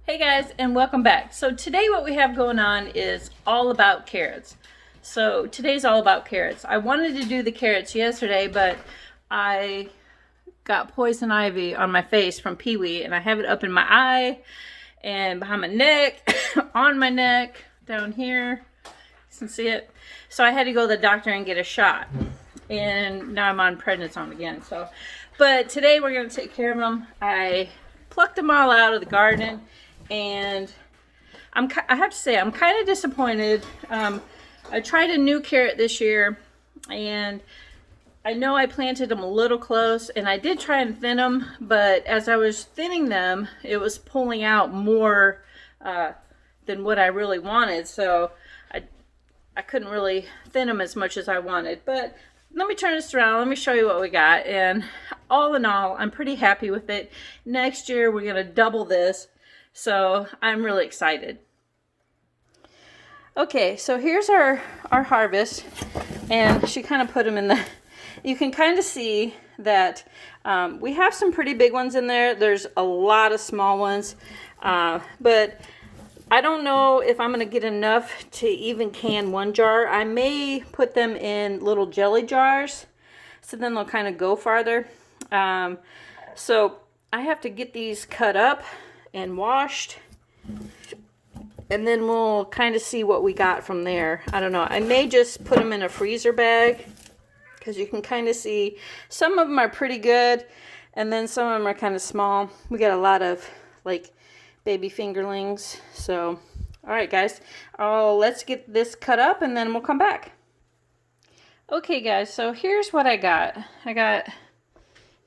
Hey guys, and welcome back. So today what we have going on is all about carrots. So today's all about carrots. I wanted to do the carrots yesterday, but I got poison ivy on my face from Pee-wee, and I have it up in my eye and behind my neck, on my neck, down here. You can see it. So I had to go to the doctor and get a shot. And now I'm on prednisone again. But today we're going to take care of them. I plucked them all out of the garden. And I have to say, I'm kind of disappointed. I tried a new carrot this year, and I know I planted them a little close, and I did try and thin them, but as I was thinning them, it was pulling out more than what I really wanted, so I couldn't really thin them as much as I wanted. But let me turn this around. Let me show you what we got, and all in all, I'm pretty happy with it. Next year, we're going to double this. So I'm really excited. Okay, so here's our harvest, and she kind of put them in the, you can kind of see that we have some pretty big ones in there. There's a lot of small ones, but I don't know if I'm going to get enough to even can one jar. I may put them in little jelly jars, so then they'll kind of go farther. So I have to get these cut up and washed, and then we'll kind of see what we got from there. I don't know, I may just put them in a freezer bag, because you can kind of see some of them are pretty good, and then some of them are kind of small. We got a lot of like baby fingerlings. So all right guys, let's get this cut up and then we'll come back. Okay guys, so here's what I got.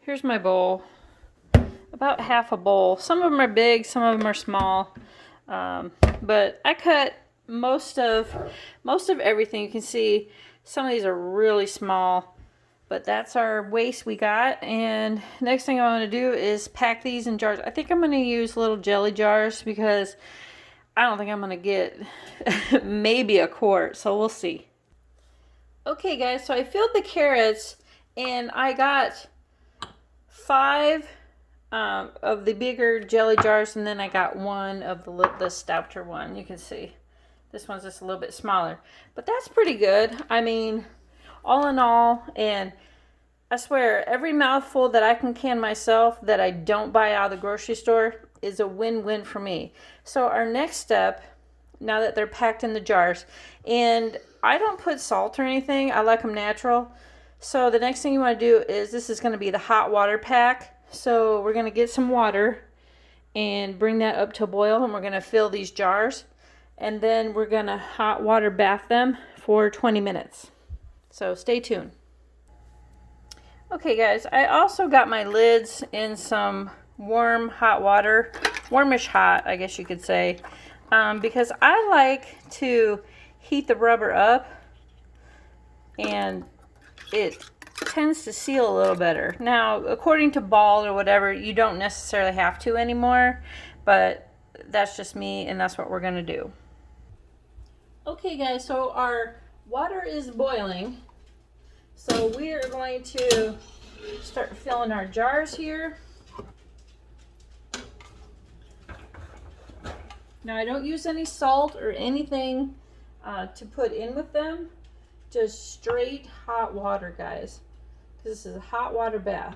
Here's my bowl. About half a bowl. Some of them are big, some of them are small, but I cut most of everything. You can see some of these are really small, but that's our waste we got. And next thing I want to do is pack these in jars. I think I'm going to use little jelly jars, because I don't think I'm going to get maybe a quart, so we'll see. Okay guys, so I filled the carrots, and I got 5 of the bigger jelly jars, and then I got one of the stouter one. You can see this one's just a little bit smaller, but that's pretty good. I mean, all in all, and I swear every mouthful that I can myself that I don't buy out of the grocery store is a win-win for me. So our next step, now that they're packed in the jars, and I don't put salt or anything, I like them natural. So the next thing you want to do is, this is going to be the hot water pack. So we're going to get some water and bring that up to a boil, and we're going to fill these jars, and then we're going to hot water bath them for 20 minutes. So stay tuned. Okay guys, I also got my lids in some warm hot water, warmish hot I guess you could say, because I like to heat the rubber up, and it tends to seal a little better. Now, according to Ball or whatever, you don't necessarily have to anymore, but that's just me, and that's what we're gonna do. Okay guys, so our water is boiling, so we are going to start filling our jars here. Now, I don't use any salt or anything to put in with them, just straight hot water, guys. This is a hot water bath.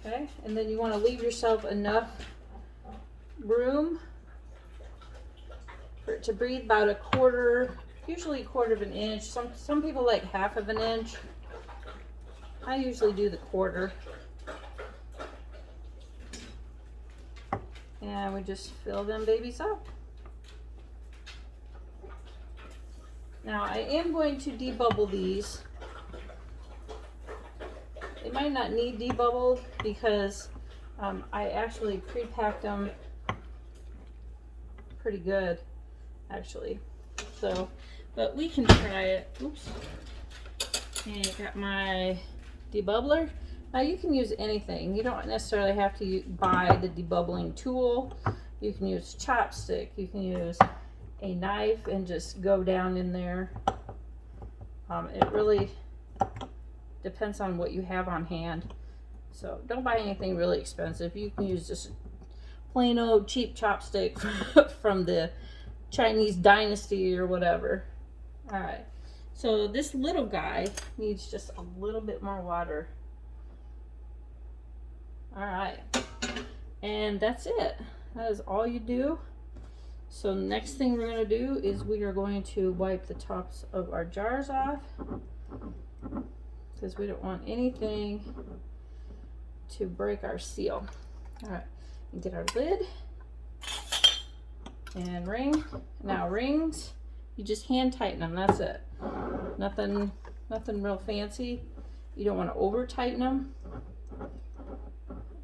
Okay, and then you want to leave yourself enough room for it to breathe, about a quarter, usually a quarter of an inch. Some people like half of an inch. I usually do the quarter. And we just fill them babies up. Now I am going to debubble these. They might not need debubbled, because I actually pre-packed them pretty good, actually. So, but we can try it. Oops. And I got my debubbler. Now you can use anything. You don't necessarily have to buy the debubbling tool. You can use a chopstick. You can use a knife and just go down in there. It really depends on what you have on hand. So don't buy anything really expensive. You can use just plain old cheap chopstick from the Chinese dynasty or whatever. All right, so this little guy needs just a little bit more water. All right, and that's it. That is all you do. So next thing we're going to do is we are going to wipe the tops of our jars off, because we don't want anything to break our seal. All right, and get our lid and ring. Now rings, you just hand tighten them, that's it. Nothing real fancy. You don't want to over tighten them.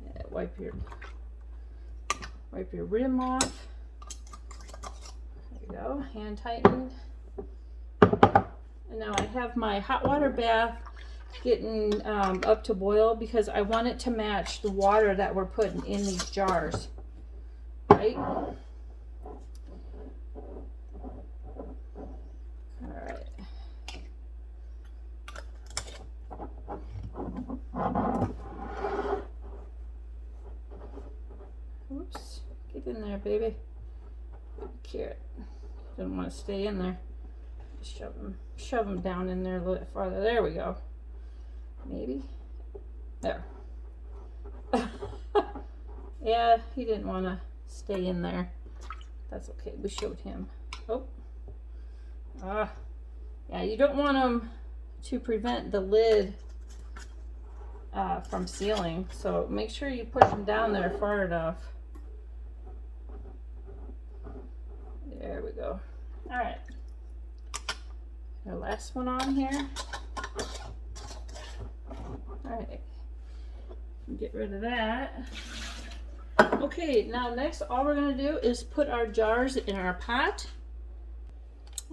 Yeah, wipe your rim off. There you go, hand tightened. And now I have my hot water bath getting up to boil, because I want it to match the water that we're putting in these jars, right? All right. Oops, get in there, baby. Carrot. Don't want to stay in there. Shove them down in there a little bit farther. There we go. Maybe. There. Yeah, he didn't want to stay in there. That's okay. We showed him. Oh. Yeah, you don't want them to prevent the lid from sealing. So make sure you push them down there far enough. There we go. All right. Our last one on here. All right. Get rid of that. Okay, now next all we're going to do is put our jars in our pot.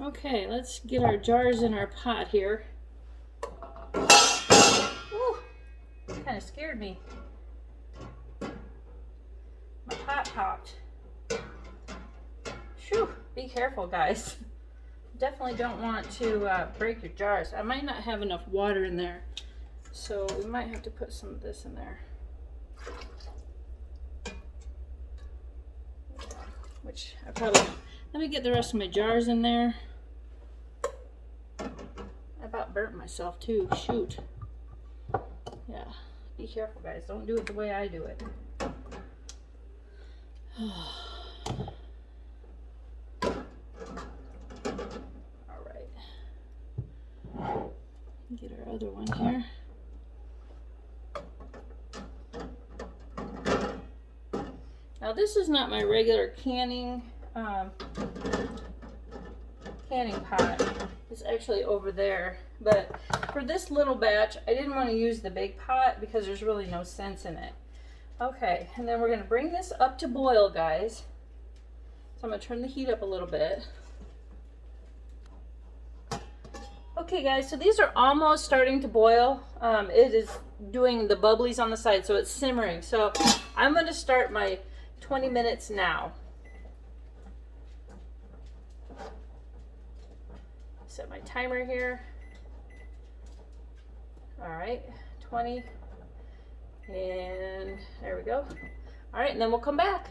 Okay, let's get our jars in our pot here. Ooh, kind of scared me. My pot popped. Phew, be careful, guys. Definitely don't want to break your jars. I might not have enough water in there, so we might have to put some of this in there. Which I probably, let me get the rest of my jars in there. I about burnt myself too, shoot. Yeah, be careful, guys. Don't do it the way I do it. Get our other one here. Now this is not my regular canning pot. It's actually over there. But for this little batch, I didn't want to use the big pot because there's really no sense in it. Okay, and then we're going to bring this up to boil, guys. So I'm going to turn the heat up a little bit. Okay guys, so these are almost starting to boil. It is doing the bubblies on the side, so it's simmering. So I'm going to start my 20 minutes now. Set my timer here. All right, 20. And there we go. All right, and then we'll come back.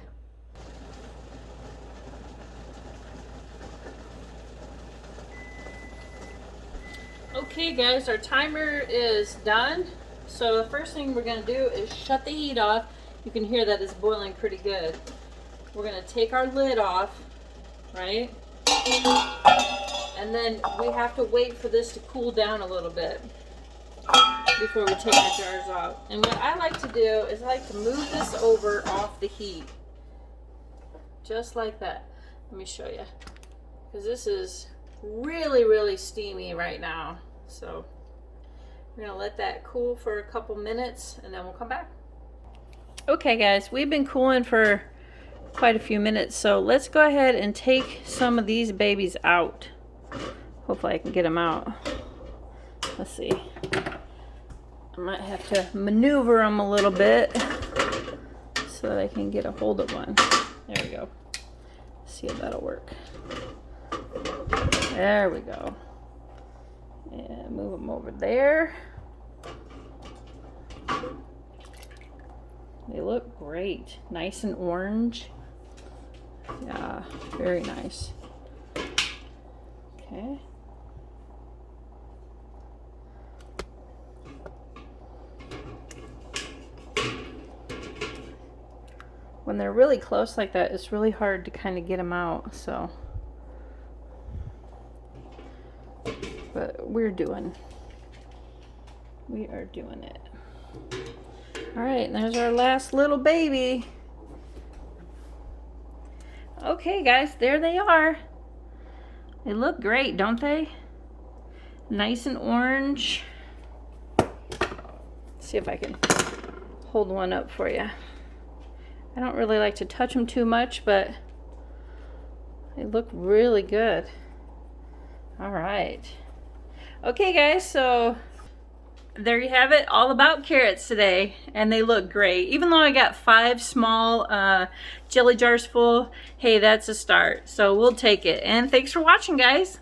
Okay guys, our timer is done. So the first thing we're going to do is shut the heat off. You can hear that it's boiling pretty good. We're going to take our lid off, right? And then we have to wait for this to cool down a little bit before we take our jars off. And what I like to do is I like to move this over off the heat. Just like that. Let me show you. Because this is really steamy right now. So we're gonna let that cool for a couple minutes and then we'll come back. Okay guys, we've been cooling for quite a few minutes, so let's go ahead and take some of these babies out. Hopefully I can get them out. Let's see. I might have to maneuver them a little bit so that I can get a hold of one. There we go. Let's see if that'll work. There we go. And move them over there. They look great. Nice and orange. Yeah, very nice. Okay. When they're really close like that, it's really hard to kind of get them out, so. But we are doing it. All right, and there's our last little baby. Okay, guys, there they are. They look great, don't they? Nice and orange. Let's see if I can hold one up for you. I don't really like to touch them too much, but they look really good. All right. Okay, guys, so there you have it, all about carrots today, and they look great. Even though I got 5 small jelly jars full, hey, that's a start, so we'll take it. And thanks for watching, guys.